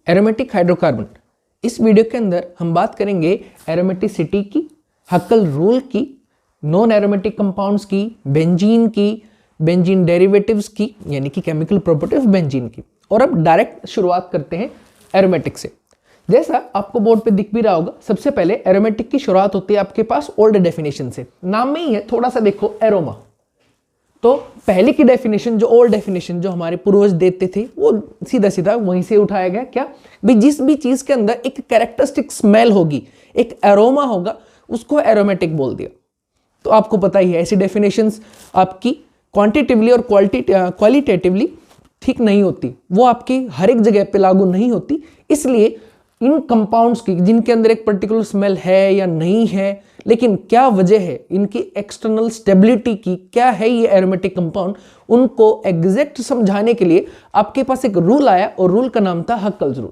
Aromatic hydrocarbon. इस video के अंदर हम बात करेंगे एरोमेटिसिटी की, हक्कल रूल की, नॉन एरोमेटिक कंपाउंड्स की, बेंजीन डेरिवेटिव्स की यानी कि केमिकल प्रॉपर्टी ऑफ बेंजीन की। और अब डायरेक्ट शुरुआत करते हैं एरोमेटिक से। जैसा आपको बोर्ड पे दिख भी रहा होगा, सबसे पहले एरोमेटिक की शुरुआत होती है आपके पास ओल्ड डेफिनेशन से। नाम में ही है, थोड़ा सा देखो एरोमा। तो पहले की डेफिनेशन, जो ओल्ड डेफिनेशन जो हमारे पूर्वज देते थे, वो सीधा सीधा वहीं से उठाया गया। क्या भाई, जिस भी चीज के अंदर एक कैरेक्टरिस्टिक स्मेल होगी, एक एरोमा होगा, उसको एरोमेटिक बोल दिया। तो आपको पता ही है, ऐसी डेफिनेशंस आपकी क्वांटिटेटिवली और क्वालिटेटिवली ठीक नहीं होती, वो आपकी हर एक जगह पे लागू नहीं होती। इसलिए इन कंपाउंड्स की जिनके अंदर एक पर्टिकुलर स्मेल है या नहीं है, लेकिन क्या वजह है इनकी एक्सटर्नल स्टेबिलिटी की, क्या है ये एरोमेटिक कंपाउंड, उनको एग्जैक्ट समझाने के लिए आपके पास एक रूल आया और रूल का नाम था हक्कल्स रूल।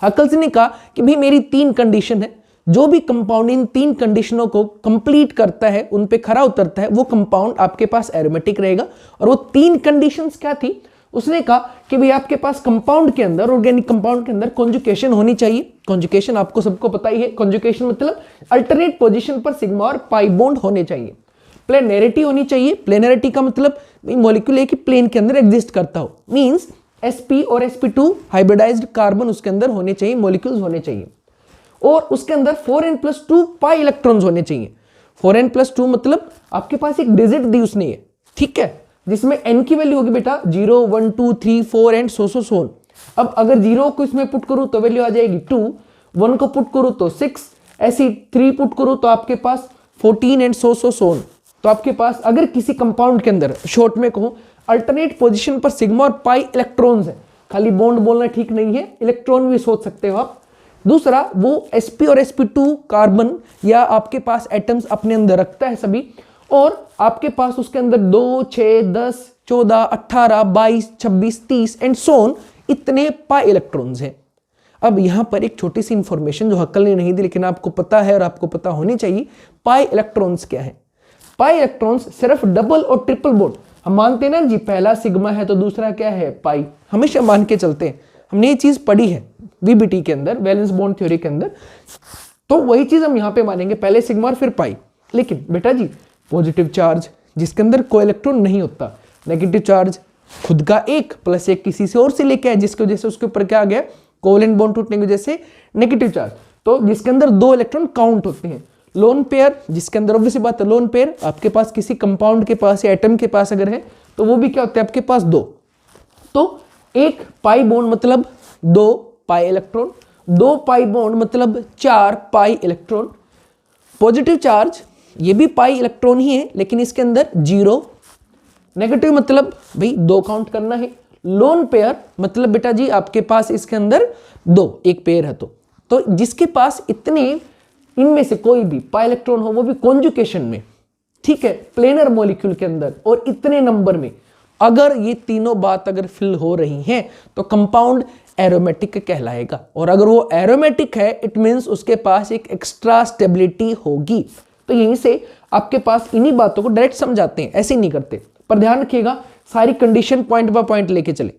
हक्कल्स ने कहा कि भाई मेरी 3 कंडीशन है, जो भी कंपाउंड इन 3 कंडीशनों को कंप्लीट करता है, उन पे खरा उतरता है, वो कंपाउंड आपके पास एरोमेटिक रहेगा। और वो 3 कंडीशंस क्या थी? उसने कहा कि भाई आपके पास कंपाउंड के अंदर, ऑर्गेनिक कंपाउंड के अंदर कॉन्जुगेशन होनी चाहिए। कॉन्जुगेशन आपको सबको पता ही है, कॉन्जुगेशन मतलब अल्टरनेट पोजीशन पर सिग्मा और पाई बॉन्ड होने चाहिए। प्लेनरिटी होनी चाहिए। प्लेनरिटी का मतलब मॉलिक्यूल एक ही प्लेन के अंदर एग्जिस्ट करता हो, मींस sp और sp2 हाइब्रिडाइज्ड कार्बन उसके अंदर होने चाहिए, मॉलिक्यूल्स होने चाहिए। और उसके अंदर 4n+2 पाई इलेक्ट्रॉन्स होने चाहिए। 4n+2 मतलब आपके पास एक डिजिट दी उसने ये, ठीक है, जिसमें n की वैल्यू होगी बेटा 0 1 2 3 4 एंड सो। अब अगर 0 को इसमें पुट करूं तो वैल्यू आ जाएगी 2, 1 को पुट करूं तो 6, ऐसी 3 पुट करूं तो आपके पास 14 एंड सो। तो आपके पास अगर किसी कंपाउंड के अंदर, शॉर्ट में कहूं, अल्टरनेट पोजीशन पर सिग्मा और पाई इलेक्ट्रॉन्स है, खाली बॉन्ड बोलना ठीक नहीं है, इलेक्ट्रॉन भी सोच सकते हो आप। दूसरा, वो sp और sp2 कार्बन या आपके पास एटम्स अपने अंदर रखता है सभी, और आपके पास उसके अंदर 2 6 10 14 18 22 26 30 एंड सोन इतने पाई इलेक्ट्रॉन्स हैं। अब यहां पर एक छोटी सी इंफॉर्मेशन जो हक्कल ने नहीं दी, लेकिन आपको पता है और आपको पता होनी चाहिए, पाई इलेक्ट्रॉन्स क्या है। पाई इलेक्ट्रॉन्स सिर्फ डबल और ट्रिपल बॉन्ड, हम मानते हैं ना जी, पहला सिग्मा है तो दूसरा क्या है, पाई, हमेशा मान के चलते हैं। हमने ये चीज पढ़ी है वीबीटी के अंदर, वैलेंस बॉन्ड थ्योरी के अंदर, तो वही चीज हम यहां पे मानेंगे, पहले सिग्मा और फिर पाई। लेकिन बेटा जी, पॉजिटिव चार्ज जिसके अंदर कोई इलेक्ट्रॉन नहीं होता, नेगेटिव चार्ज खुद का 1 + 1 किसी से और से लेके आए, जिसकी वजह से उसके ऊपर क्या आ गया, कोवेलेंट बॉन्ड टूटने की वजह से नेगेटिव चार्ज, तो जिसके अंदर 2 इलेक्ट्रॉन काउंट होते हैं। लोन पेयर, जिसके अंदर ऑब्वियसली बात है, लोन पेयर आपके पास किसी कंपाउंड के पास या एटम के पास अगर है, तो वो भी क्या होता है आपके पास 2। तो 1 पाई बॉन्ड मतलब 2 पाई इलेक्ट्रॉन, 2 पाई बॉन्ड मतलब 4 पाई इलेक्ट्रॉन। पॉजिटिव चार्ज ये भी पाई इलेक्ट्रॉन ही है, लेकिन इसके अंदर 0। नेगेटिव मतलब भाई 2 काउंट करना है। लोन पेयर मतलब बेटा जी आपके पास इसके अंदर 2, एक पेयर है। तो जिसके पास इतने, इनमें से कोई भी पाई इलेक्ट्रॉन हो, वो भी कॉन्जुगेशन में, ठीक है, प्लेनर मॉलिक्यूल के अंदर और इतने नंबर में, अगर ये तीनों बात अगर फिल हो रही हैं, तो कंपाउंड एरोमेटिक कहलाएगा। और अगर वो एरोमेटिक है, इट मींस उसके पास एक एक्स्ट्रा स्टेबिलिटी होगी। तो यहीं से आपके पास इन्हीं बातों को डायरेक्ट समझाते हैं, ऐसे नहीं करते। पर ध्यान रखिएगा, सारी कंडीशन पॉइंट बाय पॉइंट लेके चले।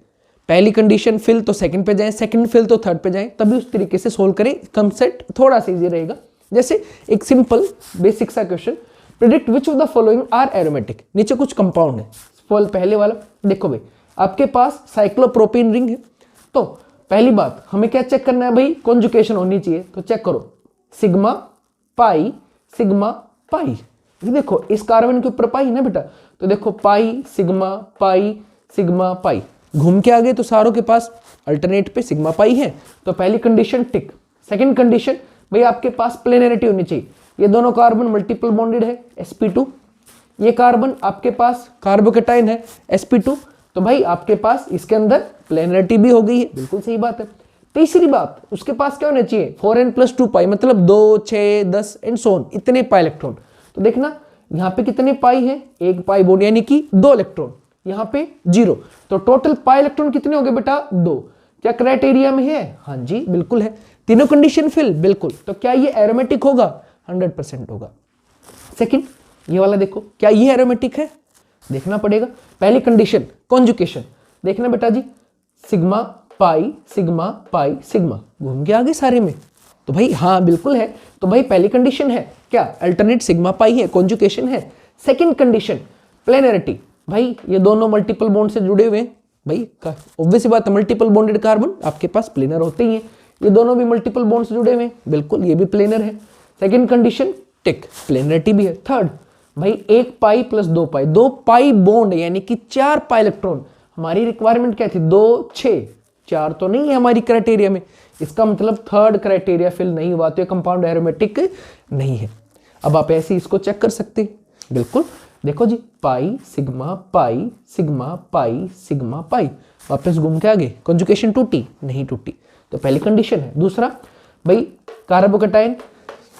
पहली कंडीशन फिल तो सेकंड पे जाएं, सेकंड फिल तो थर्ड पे जाएं, तभी उस तरीके से सोल्व करें, कंसेप्ट थोड़ा सा इजी रहेगा। जैसे एक सिंपल बेसिक सा question, predict which of the following are aromatic. नीचे कुछ कंपाउंड है, पहले वाला देखो भाई, आपके पास साइक्लोप्रोपीन रिंग है। तो पहली बात हमें क्या चेक करना है भाई, कॉन्जुगेशन होनी चाहिए। तो चेक करो, सिग्मा पाई सिग्मा पाई, ये देखो इस कार्बन के ऊपर पाई ना बेटा, तो देखो पाई सिग्मा पाई, घूम के आ गए तो सारों के पास अल्टरनेट पे सिग्मा पाई है। तो पहली कंडीशन टिक। सेकंड कंडीशन भाई आपके पास प्लेनरिटी होनी चाहिए। ये दोनों कार्बन मल्टीपल बॉन्डेड है, sp2, ये कार्बन आपके पास कार्बोकेटाइन है sp2, तो भाई आपके पास इसके अंदर प्लेनरिटी भी हो गई है, बिल्कुल सही बात है। तीसरी बात, उसके पास क्या होना चाहिए, 4n+2 पाई मतलब 2 6 10 एंड सोन, इतने पाई इलेक्ट्रॉन। तो देखना यहाँ पे कितने पाई है, 1 पाई बॉन्ड यानी कि 2 इलेक्ट्रॉन, यहाँ पे 0, तो टोटल पाई इलेक्ट्रॉन कितने हो गए बेटा, 2। क्या क्राइटेरिया में है, हाँ जी बिल्कुल है। तीनों कंडीशन फिल, बिल्कुल। तो क्या ये एरोमेटिक होगा, 100% होगा। सेकंड, ये वाला देखो, क्या ये एरोमेटिक है, देखना पड़ेगा। पहली कंडीशन कॉन्जुगेशन, देखना बेटा जी, सिग्मा पाई सिग्मा घूम के आगे सारे में। तो भाई हाँ बिल्कुल है। तो भाई पहली कंडीशन है क्या, अल्टरनेट सिग्मा पाई है, कॉन्जुगेशन है। सेकंड कंडीशन प्लेनरिटी, भाई ये दोनों मल्टीपल बॉन्ड से जुड़े हुए हैं। भाई ऑब्वियस सी बात है, मल्टीपल बॉन्डेड कार्बन आपके पास प्लेनर होते ही हैं। ये दोनों भी मल्टीपल बॉन्ड से जुड़े हुए हैं, बिल्कुल ये भी प्लेनर है। सेकंड कंडीशन टिक, प्लेनरिटी भी है। थर्ड भाई 1 पाई प्लस 2 पाई, 2 पाई बॉन्ड यानी कि 4 पाई इलेक्ट्रॉन। हमारी रिक्वायरमेंट क्या थी, 2 6, 4 तो नहीं है हमारी क्राइटेरिया में। इसका मतलब थर्ड क्राइटेरिया फिल नहीं हुआ, तो ये कंपाउंड एरोमेटिक नहीं है। अब आप ऐसे इसको चेक कर सकते हैं, बिल्कुल देखो जी, pi sigma pi sigma pi sigma pi, वापस घूम के आगे। कॉन्जुगेशन टूटी नहीं टूटी, तो पहली कंडीशन है। दूसरा भाई कार्बोकैटायन,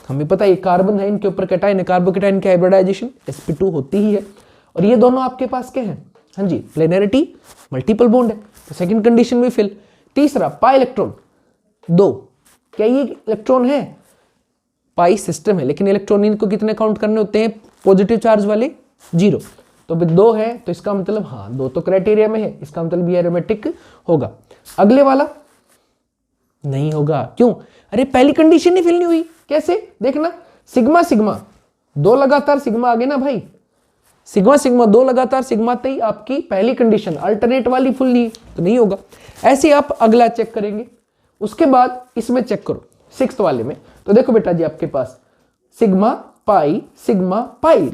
हमें पता है कार्बन है, इनके ऊपर कैटायन है, कार्बोकैटायन की हाइब्रिडाइजेशन sp2 होती ही है। और ये दोनों आपके पास क्या है, हाँ जी प्लेनरिटी, मल्टीपल बॉन्ड है, तो सेकंड कंडीशन भी फिल। तीसरा पाई इलेक्ट्रॉन 2, क्या ये इलेक्ट्रॉन है, पाई सिस्टम है, लेकिन इलेक्ट्रॉन इनको कितने काउंट करने होते हैं, पॉजिटिव चार्ज वाले 0। तो 2 है, तो इसका मतलब हाँ 2 तो क्राइटेरिया में है, इसका मतलब ये एरोमेटिक होगा। अगले वाला नहीं होगा, क्यों, अरे पहली कंडीशन ही फिल नहीं हुई। कैसे, देखना सिग्मा सिग्मा 2 लगातार सिग्मा आ गए ना भाई, सिग्मा सिग्मा 2 लगातार सिग्मा तई आपकी पहली कंडीशन अल्टरनेट वाली फुल नहीं, तो नहीं होगा। ऐसे आप अगला चेक करेंगे, उसके बाद इसमें चेक करो 6th वाले में। तो देखो बेटा जी, आपके पास सिग्मा पाई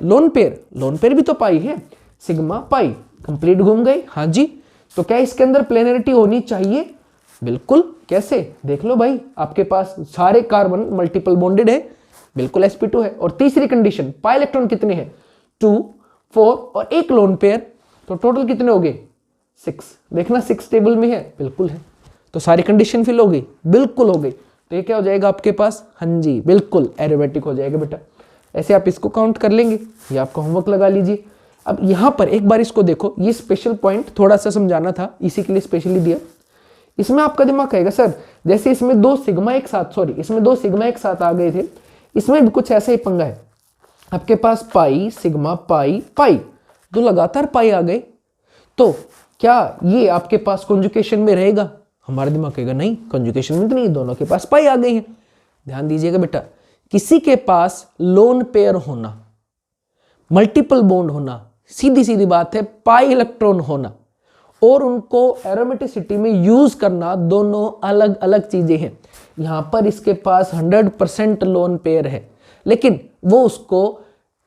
लोन पेयर भी तो पाई है, सिग्मा पाई कंप्लीट घूम गए, हाँ जी। तो क्या इसके अंदर प्लेनरिटी होनी चाहिए, बिल्कुल। कैसे, देख लो भाई, आपके पास सारे कार्बन मल्टीपल बॉन्डेड है, बिल्कुल sp2 है। और तीसरी कंडीशन पाई इलेक्ट्रॉन कितने हैं, 2 4 और 1 लोन पेयर, तो टोटल कितने हो गए 6। देखना 6 टेबल में है, बिल्कुल है। तो सारी कंडीशन फिल हो गई, बिल्कुल हो गई। तो ये क्या हो जाएगा आपके पास, हाँ जी बिल्कुल एरोमेटिक हो जाएगा बेटा। ऐसे आप इसको काउंट कर लेंगे, ये आपका होमवर्क लगा लीजिए। अब यहाँ पर एक बार इसको देखो, ये स्पेशल पॉइंट थोड़ा सा समझाना था, इसी के लिए स्पेशली दिया। इसमें आपका दिमाग कहेगा सर जैसे इसमें 2 सिग्मा एक साथ आ गए थे, इसमें भी कुछ ऐसा ही पंगा है। आपके पास पाई सिग्मा पाई 2 लगातार पाई आ गए, तो क्या ये आपके पास कॉन्जुगेशन में रहेगा, हमारा दिमाग कहेगा नहीं, कॉन्जुगेशन में तो नहीं, दोनों के पास पाई आ गई है। ध्यान दीजिएगा बेटा, किसी के पास लोन पेयर होना, मल्टीपल बॉन्ड होना, सीधी सीधी बात है पाई इलेक्ट्रॉन होना, और उनको एरोमेटिसिटी में यूज करना, दोनों अलग अलग चीजें हैं। यहां पर इसके पास 100% लोन पेयर है, लेकिन वो उसको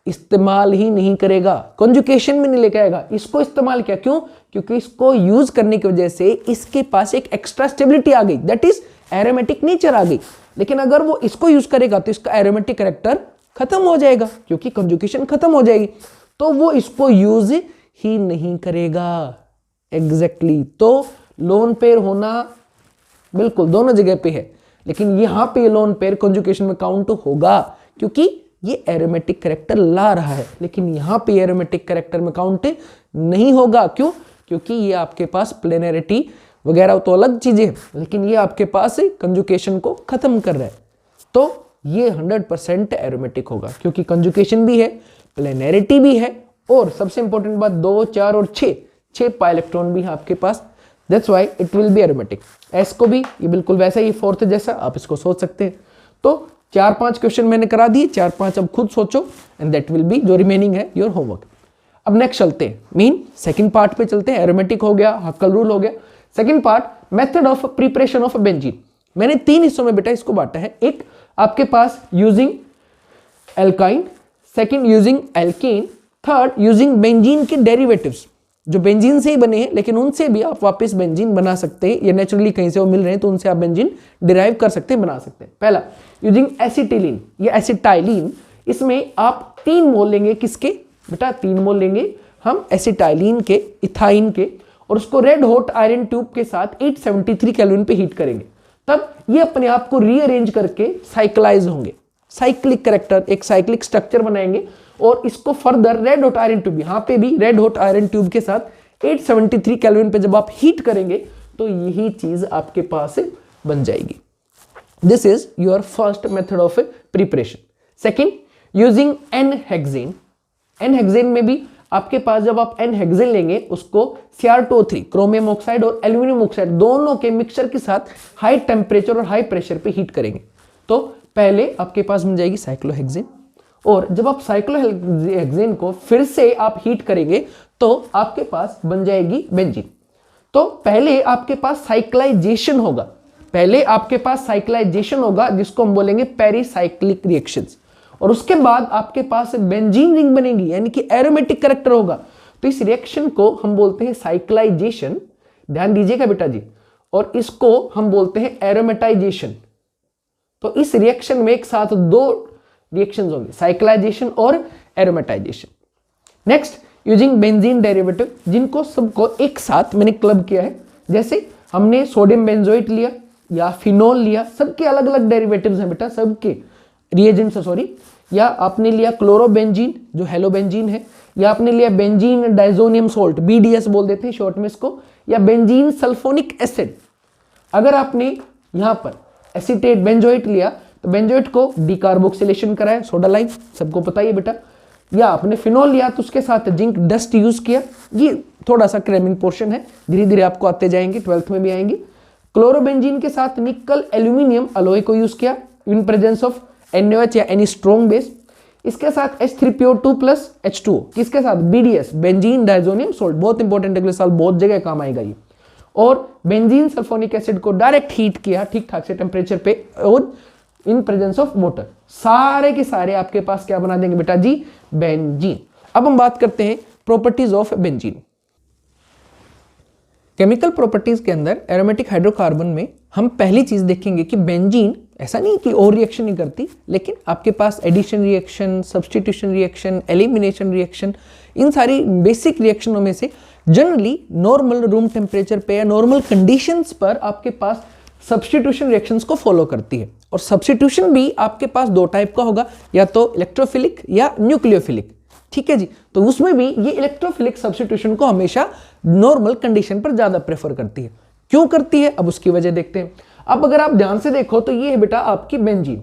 इस्तेमाल ही नहीं करेगा, कॉन्जुगेशन में नहीं लेके आएगा। इसको इस्तेमाल किया, क्यों, क्योंकि इसको यूज करने की वजह से इसके पास एक एक्स्ट्रा स्टेबिलिटी आ गई, दैट इज एरोमेटिक नेचर आ गई। लेकिन अगर वो इसको यूज करेगा तो इसका एरोमेटिक कैरेक्टर खत्म हो जाएगा, क्योंकि कॉन्जुगेशन खत्म हो जाएगी, तो वो इसको यूज ही नहीं करेगा। एग्जैक्टली तो लोन पेयर होना बिल्कुल दोनों जगह पे है, लेकिन यहां पे लोन पेयर कॉन्जुगेशन में काउंट होगा, क्योंकि ये एरोमेटिक कैरेक्टर ला रहा है। लेकिन यहां पे एरोमेटिक कैरेक्टर में काउंट नहीं होगा, क्यों, क्योंकि ये आपके पास प्लेनरिटी वगैरह तो अलग चीजें हैं, लेकिन ये आपके पास कॉन्जुगेशन को खत्म कर रहा है, तो ये 100% एरोमेटिक होगा, क्योंकि कॉन्जुगेशन भी है, प्लेनरिटी भी है, और सबसे इंपॉर्टेंट बात 2 4 और 6 पाई इलेक्ट्रॉन भी है आपके पास, that's why it will be aromatic. S को भी ये बिल्कुल वैसा ही 4th जैसा आप इसको सोच सकते हैं। तो 4-5 क्वेश्चन मैंने करा दिए, 4-5 अब खुद सोचो, एंड दैट विल बी जो रिमेनिंग है योर होमवर्क। अब नेक्स्ट चलते हैं, मीन सेकंड पार्ट पे चलते हैं। एरोमेटिक हो गया, हक्कल रूल हो गया। Second part, method of preparation of benzene. मैंने 3 हिस्सों में बेटा इसको बांटा है। एक आपके पास using alkyne, second using alkene, third using benzene के डेरिवेटिव्स, जो बेंजीन से ही बने हैं, लेकिन उनसे भी आप वापस बेंजीन बना सकते हैं, ये नेचुरली कहीं से वो मिल रहे हैं, तो उनसे आप बेंजीन डिराइव कर सकते हैं, बना सकते हैं। पहला यूजिंग एसिटिलीन या एसिटाइलिन, इसमें आप 3 मोल लेंगे, किसके बेटा, 3 मोल लेंगे हम एसिटाइलिन के, इथाइन के, और उसको रेड हॉट आयरन ट्यूब के साथ 873 केल्विन पे हीट करेंगे। तब ये अपने आप को रीअरेंज करके साइक्लाइज होंगे, साइक्लिक कैरेक्टर, एक साइक्लिक स्ट्रक्चर बनाएंगे, और इसको further red hot iron tube, यहां पे भी रेड हॉट आयरन ट्यूब के साथ 873 केल्विन पे जब आप हीट करेंगे, तो यही चीज आपके पास बन जाएगी। This is your first method of preparation. Second, using n hexane. N hexane में भी आपके पास जब आप एन हेक्सेन लेंगे उसको Cr2O3 क्रोमियम ऑक्साइड और एल्यूमिनियम ऑक्साइड दोनों के मिक्सचर के साथ हाई टेम्परेचर और हाई प्रेशर पे हीट करेंगे तो पहले आपके पास बन जाएगी साइक्लोहेक्सेन, और जब आप साइक्लोहेक्सेन को फिर से आप हीट करेंगे तो आपके पास बन जाएगी बेंजीन। तो पहले आपके पास साइक्लाइजेशन होगा, जिसको हम बोलेंगे पेरिसाइक्लिक रिएक्शंस, और उसके बाद आपके पास बेंजीन रिंग बनेगी यानी कि एरोमेटिक कैरेक्टर होगा। तो इस रिएक्शन को हम बोलते हैं साइक्लाइजेशन, ध्यान दीजिएगा बेटा जी, और इसको हम बोलते हैं एरोमेटाइजेशन। तो इस रिएक्शन में एक साथ दो रिएक्शंस होंगे, साइक्लाइजेशन और aromatisation. Next using benzene derivative, जिनको सबको एक साथ मैंने क्लब किया है, जैसे हमने सोडियम बेंजोएट लिया या फिनोल लिया, सबके अलग अलग डेरिवेटिव्स हैं बेटा, सबके रिएजेंट्स सॉरी, या आपने लिया क्लोरोबेंजीन जो हेलोबेंजीन है, या आपने लिया बेंजीन डाइजोनियम सोल्ट BDS बोल देते हैं शॉर्ट में इसको, या बेंजीन सल्फोनिक एसिड। अगर आपने यहाँ पर एसीटेट बेंजोएट लिया तो बेंजोएट को डीकार्बोक्सिलेशन कराया, सोडा लाइम सबको पता ही है बेटा, या आपने फिनोल लिया तो उसके साथ जिंक डस्ट यूज किया, ये थोड़ा सा क्रेमिंग पोर्शन है, धीरे धीरे आपको आते जाएंगे, 12th में भी आएंगे। क्लोरोबेंजीन के साथ निकल एल्यूमिनियम अलॉय को यूज किया इन प्रेजेंस ऑफ NaOH या एनी स्ट्रॉन्ग बेस। इसके साथ H3PO2 प्लस H2O, किसके साथ BDS बेंजीन डाइजोनियम सोल्ट, बहुत इंपॉर्टेंट, अगले साल बहुत जगह काम आएगा ये। और बेंजीन सल्फोनिक एसिड को डायरेक्ट हीट किया ठीक ठाक से टेम्परेचर पे और इन प्रेजेंस ऑफ वाटर, सारे के सारे आपके पास क्या बना देंगे बेटा जी, बेंजीन। अब हम बात करते हैं properties of benzene. Chemical properties के अंदर एरोमेटिक हाइड्रोकार्बन में हम पहली चीज देखेंगे कि बेंजीन ऐसा नहीं कि और रिएक्शन नहीं करती, लेकिन आपके पास addition reaction, substitution reaction, elimination reaction, इन सारी बेसिक रिएक्शनों में से जनरली नॉर्मल रूम टेम्परेचर पे या नॉर्मल कंडीशंस पर आपके पास सब्स्टिट्यूशन रिएक्शंस को फॉलो करती है। और सब्स्टिट्यूशन भी आपके पास दो टाइप का होगा, या तो इलेक्ट्रोफिलिक या न्यूक्लियोफिलिक, ठीक है जी। तो उसमें भी ये इलेक्ट्रोफिलिक सब्स्टिट्यूशन को हमेशा नॉर्मल कंडीशन पर ज्यादा प्रेफर करती है। क्यों करती है, अब उसकी वजह देखते हैं। अब अगर आप ध्यान से देखो तो ये है बेटा आपकी बेंजीन,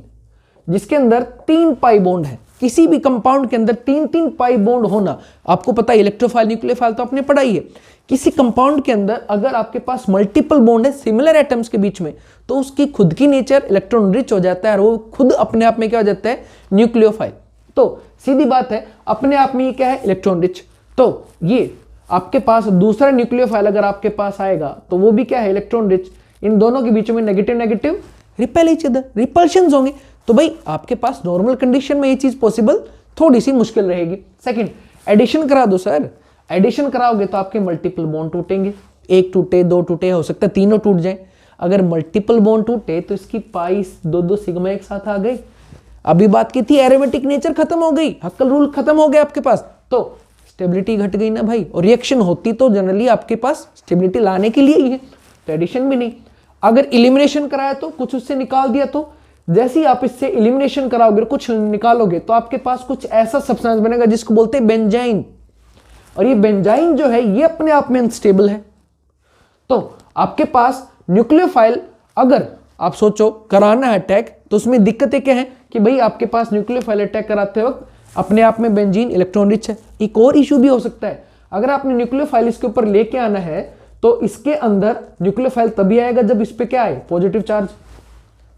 जिसके अंदर 3 पाई बॉन्ड है। किसी भी कंपाउंड के अंदर 3 पाई बॉन्ड होना आपको पता है, इलेक्ट्रोफाइल न्यूक्लियोफाइल तो आपने पढ़ाई है। किसी कंपाउंड के अंदर अगर आपके पास मल्टीपल बॉन्ड है सिमिलर एटम्स के बीच में, तो उसकी खुद की नेचर इलेक्ट्रॉन रिच हो जाता है और वो खुद अपने आप में क्या हो जाता है, न्यूक्लियोफाइल। तो सीधी बात है, अपने आप में ये क्या है, इलेक्ट्रॉन रिच। तो ये आपके पास दूसरा न्यूक्लियोफाइल अगर आपके पास आएगा तो वो भी क्या है, इलेक्ट्रॉन रिच। इन दोनों के बीच में negative negative repel each other, repulsions होंगे। तो भाई आपके पास नॉर्मल कंडीशन में ये चीज पॉसिबल थोड़ी सी मुश्किल रहेगी। सेकंड, एडिशन करा दो सर, एडिशन कराओगे तो आपके मल्टीपल बॉन्ड टूटेंगे, एक टूटे, दो टूटे, हो सकता है तीनों टूट जाए। अगर मल्टीपल बॉन्ड टूटे तो इसकी पाई 2 सिग्मा एक साथ आ गई। अभी बात की थी एरोमेटिक नेचर खत्म हो गई, हक्कल रूल खत्म हो गया आपके पास, तो स्टेबिलिटी घट गई ना भाई। और रिएक्शन होती तो जनरली आपके पास स्टेबिलिटी लाने के लिए ही है, तो एडिशन भी नहीं। अगर इलिमिनेशन कराया तो कुछ उससे निकाल दिया, तो जैसे ही आप इससे इलिमिनेशन कराओगे, कुछ निकालोगे, तो आपके पास कुछ ऐसा सब्सटेंस बनेगा जिसको बोलते हैं बेंजाइन। और ये बेंजाइन जो है ये अपने आप में अनस्टेबल है। तो आपके पास न्यूक्लियोफाइल अगर आप सोचो कराना है अटैक, तो उसमें दिक्कतें क्या है कि भाई आपके पास न्यूक्लियोफाइल अटैक कराते वक्त अपने आप में बेंजीन इलेक्ट्रॉन रिच है। एक और इशू भी हो सकता है, अगर आपने न्यूक्लियोफाइल इसके ऊपर लेके आना है तो इसके अंदर न्यूक्लियोफाइल तभी आएगा जब इस पे क्या आए, पॉजिटिव चार्ज।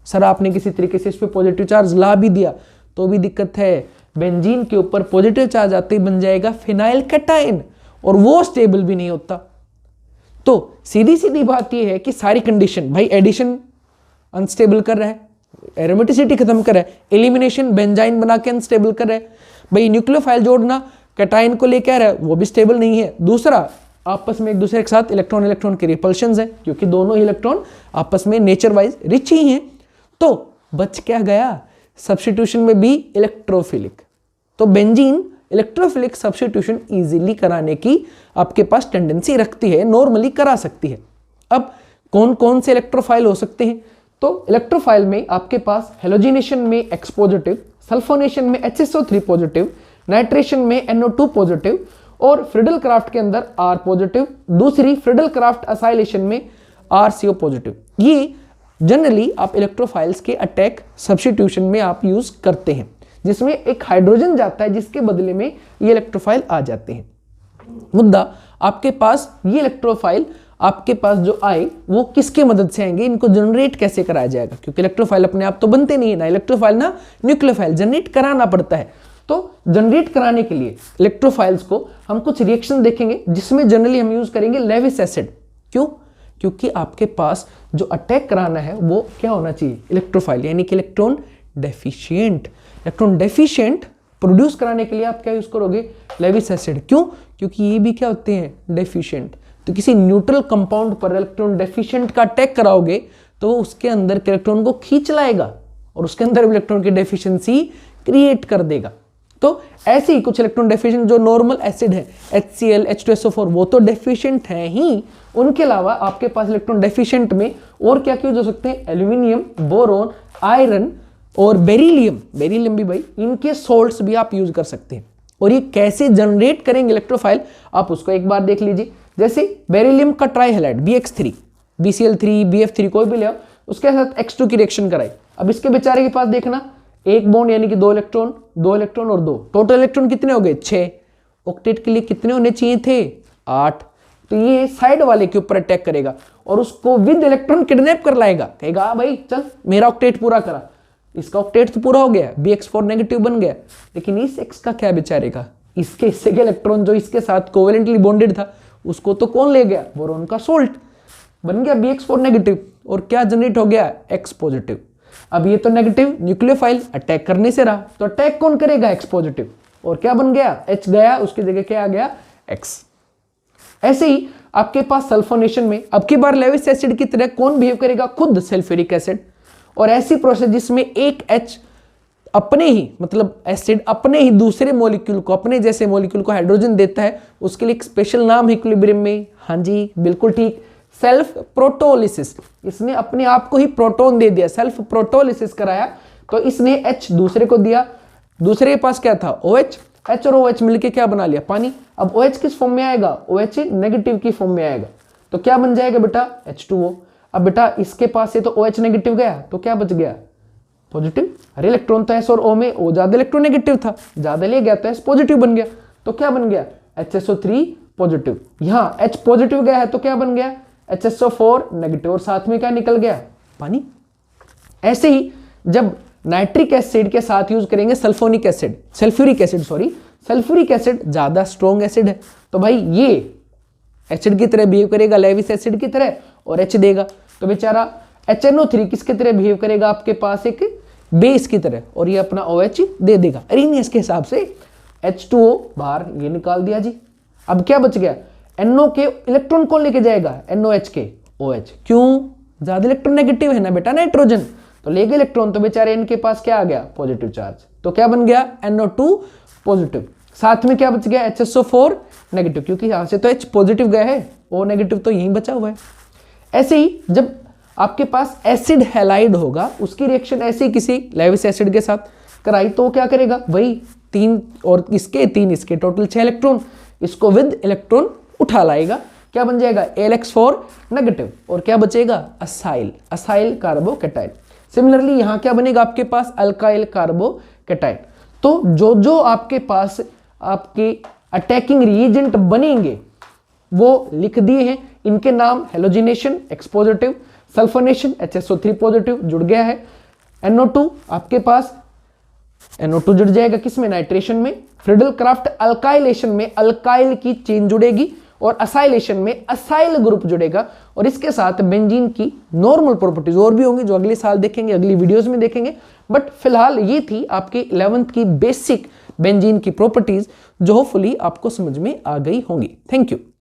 सर आपने किसी तरीके से इस पे पॉजिटिव चार्ज ला भी दिया तो भी दिक्कत है। बेंजीन के ऊपर पॉजिटिव चार्ज आते ही बन जाएगा फिनाइल कैटायन, और वो स्टेबल भी नहीं होता। तो सीधी सीधी बात ये है कि सारी कंडीशन, भाई एडिशन अनस्टेबल कर रहा है, एरोमेटिसिटी खत्म कर रहा है, एलिमिनेशन बेंजाइन बना के अनस्टेबल कर रहा है, भाई न्यूक्लियोफाइल जोड़ना कैटायन को लेकर आ रहा है, वो भी स्टेबल नहीं है। दूसरा, आपस में एक दूसरे के साथ इलेक्ट्रॉन इलेक्ट्रॉन के रिपल्शंस है, क्योंकि दोनों ही इलेक्ट्रॉन आपस में नेचर वाइज रिच ही हैं। तो बच क्या गया, सब्स्टिट्यूशन में भी इलेक्ट्रोफिलिक। तो बेंजीन इलेक्ट्रोफिलिक सब्स्टिट्यूशन इजीली कराने की आपके पास टेंडेंसी रखती है, नॉर्मली करा सकती है। अब कौन कौन से इलेक्ट्रोफाइल हो सकते हैं, तो इलेक्ट्रोफाइल में आपके पास हेलोजिनेशन में X पॉजिटिव, सल्फोनेशन में HSO3 पॉजिटिव, नाइट्रेशन में NO2 पॉजिटिव, और फ्रिडल क्राफ्ट के अंदर R पॉजिटिव, दूसरी फ्रिडल क्राफ्ट असाइलेशन में RCO पॉजिटिव। ये जनरली आप इलेक्ट्रोफाइल्स के अटैक सब्स्टिट्यूशन में आप यूज करते हैं, जिसमें एक हाइड्रोजन जाता है जिसके बदले में ये इलेक्ट्रोफाइल आ जाते हैं। मुद्दा आपके पास ये इलेक्ट्रोफाइल आपके पास जो आए वो किसके मदद से आएंगे, इनको जनरेट कैसे कराया जाएगा, क्योंकि इलेक्ट्रोफाइल अपने आप तो बनते नहीं है ना, इलेक्ट्रोफाइल ना न्यूक्लियोफाइल, जनरेट कराना पड़ता है। तो जनरेट कराने के लिए इलेक्ट्रोफाइल्स को हम कुछ रिएक्शन देखेंगे जिसमें जनरली हम यूज करेंगे लेविस एसिड। क्यों? क्योंकि आपके पास जो अटैक कराना है वो क्या होना चाहिए, इलेक्ट्रोफाइल, यानी कि electron deficient. Electron deficient produce कराने के लिए आप क्या यूज करोगे, लेविस एसिड। क्यों? क्योंकि ये भी क्या होते हैं, डेफिशिएंट। तो किसी न्यूट्रल कंपाउंड पर इलेक्ट्रॉन डेफिशिएंट का अटैक कराओगे तो उसके अंदर के इलेक्ट्रॉन को खींच लाएगा और उसके अंदर इलेक्ट्रॉन की डेफिशिएंसी क्रिएट कर देगा। तो ऐसे ही कुछ इलेक्ट्रॉन डेफिशिएंट जो नॉर्मल एसिड है, HCl, H2SO4, वो तो डेफिशिएंट है ही, उनके अलावा आपके पास इलेक्ट्रॉन डेफिशिएंट में और क्या क्या हो सकते हैं, एल्यूमिनियम, बोरोन, आयरन और बेरिलियम। बेरिलियम भी भाई, इनके सोल्ट्स भी आप यूज कर सकते हैं। और ये कैसे जनरेट करेंगे इलेक्ट्रोफाइल, आप उसको एक बार देख लीजिए। जैसे बेरिलियम का ट्राइहैलाइड BX3, BCl3, BF3 कोई भी ले आओ, उसके साथ X2 की रिएक्शन कराई। अब इसके बेचारे के पास देखना एक बॉन्ड यानी कि 2 इलेक्ट्रॉन और 2, टोटल इलेक्ट्रॉन कितने हो गए, 6। ऑक्टेट के लिए कितने होने चाहिए थे, 8। तो ये साइड वाले के ऊपर अटैक करेगा और उसको विद इलेक्ट्रॉन किडनैप कर लाएगा, कहेगा भाई चल मेरा ऑक्टेट पूरा करा। इसका ऑक्टेट तो पूरा हो गया, BX4 नेगेटिव बन गया, लेकिन इस X का क्या बेचारे का, इसके हिस्से के इलेक्ट्रॉन जो इसके साथ कोवेलेंटली बॉन्डेड था उसको तो कौन ले गया, बोरोन का सोल्ट, बन गया BX4 नेगेटिव और क्या जनरेट हो गया, X पॉजिटिव। अब ये तो नेगेटिव न्यूक्लियोफाइल अटैक करने से रहा, तो अटैक कौन करेगा, X पॉजिटिव, और क्या बन गया, H गया, उसकी जगह क्या आ गया, X। ऐसे ही आपके पास सल्फोनेशन में अब की बार लेविस एसिड की तरह कौन बिहेव करेगा, खुद सल्फ्यूरिक एसिड। और ऐसी प्रोसेस जिसमें एक H अपने ही, मतलब एसिड अपने ही दूसरे मॉलिक्यूल को, अपने जैसे मॉलिक्यूल को हाइड्रोजन देता है, उसके लिए एक स्पेशल नाम है इक्विलिब्रियम में, हाँ जी बिल्कुल ठीक, सेल्फ प्रोटोलिसिस। इसने अपने आप को ही प्रोटॉन दे दिया, सेल्फ प्रोटोलिसिस कराया, तो इसने H दूसरे को दिया, दूसरे के पास क्या था, OH, H और OH मिलके क्या बना लिया, पानी। अब OH किस फॉर्म में आएगा, OH नेगेटिव की फॉर्म में आएगा, तो क्या बन जाएगा बेटा, H2O। अब बेटा इसके पास से तो OH नेगेटिव गया, तो क्या बच गया, पॉजिटिव। अरे इलेक्ट्रॉन तो S और O में O ज्यादा इलेक्ट्रॉन नेगेटिव था, ज्यादा ले गया तो S पॉजिटिव बन गया, तो क्या बन गया, HSO3 पॉजिटिव। यहाँ H पॉजिटिव गया है तो क्या बन गया, HSO4 नेगेटिव, और साथ में क्या निकल गया, पानी। ऐसे ही जब नाइट्रिक एसिड के साथ यूज करेंगे सल्फ्यूरिक एसिड ज्यादा स्ट्रॉन्ग एसिड है, तो भाई ये एसिड की तरह बिहेव करेगा, लेविस एसिड की तरह, और H देगा, तो बेचारा HNO3 किसके तरह बिहेव करेगा, आपके पास एक बेस की तरह, और ये अपना OH दे देगा। अरेनियस के हिसाब से H2O बाहर ये निकाल दिया जी। अब क्या बच गया, NO के इलेक्ट्रॉन कौन लेके जाएगा, NOH के OH। क्यों, ज्यादा इलेक्ट्रॉन नेगेटिव है ना बेटा नाइट्रोजन, तो ले गए इलेक्ट्रॉन, तो बेचारे इनके पास क्या आ गया, पॉजिटिव चार्ज, तो क्या बन गया, NO2 पॉजिटिव। साथ में क्या बच गया, HSO4 नेगेटिव, क्योंकि यहां से तो H पॉजिटिव गया है, O नेगेटिव तो यहीं बचा हुआ है। ऐसे ही जब आपके पास एसिड हैलाइड होगा, उसकी रिएक्शन ऐसे किसी लेविस एसिड के साथ कराई, तो क्या करेगा, वही 3 और इसके 3 इसके, टोटल 6 इलेक्ट्रॉन, इसको विद इलेक्ट्रॉन उठा लाएगा, क्या बन जाएगा, AlX4 नेगेटिव, और क्या बचेगा, असाइल कार्बोकेटाइन। सिमिलरली यहाँ क्या बनेगा आपके पास, अल्काइल कार्बोकेटाइन। तो जो जो आपके पास आपके अटैकिंग रिएजेंट बनेंगे वो लिख दिए हैं, इनके नाम halogenation X positive, sulphonation HSO3 positive जुड़ गया है, NO2 आपके पास NO2 जुड़ जाएगा किसमें, नाइट्रेशन में, फ्रिडल क्राफ्ट अल्काइलेशन में अल्काइल की चेन जुड़ेगी, और असाइलेशन में असाइल ग्रुप जुड़ेगा, और इसके साथ बेंजीन की नॉर्मल प्रॉपर्टीज और भी होंगी जो अगले साल देखेंगे, अगली वीडियोस में देखेंगे। बट फिलहाल ये थी आपके 11th की बेसिक बेंजीन की प्रॉपर्टीज जो होपफुली आपको समझ में आ गई होंगी। Thank you.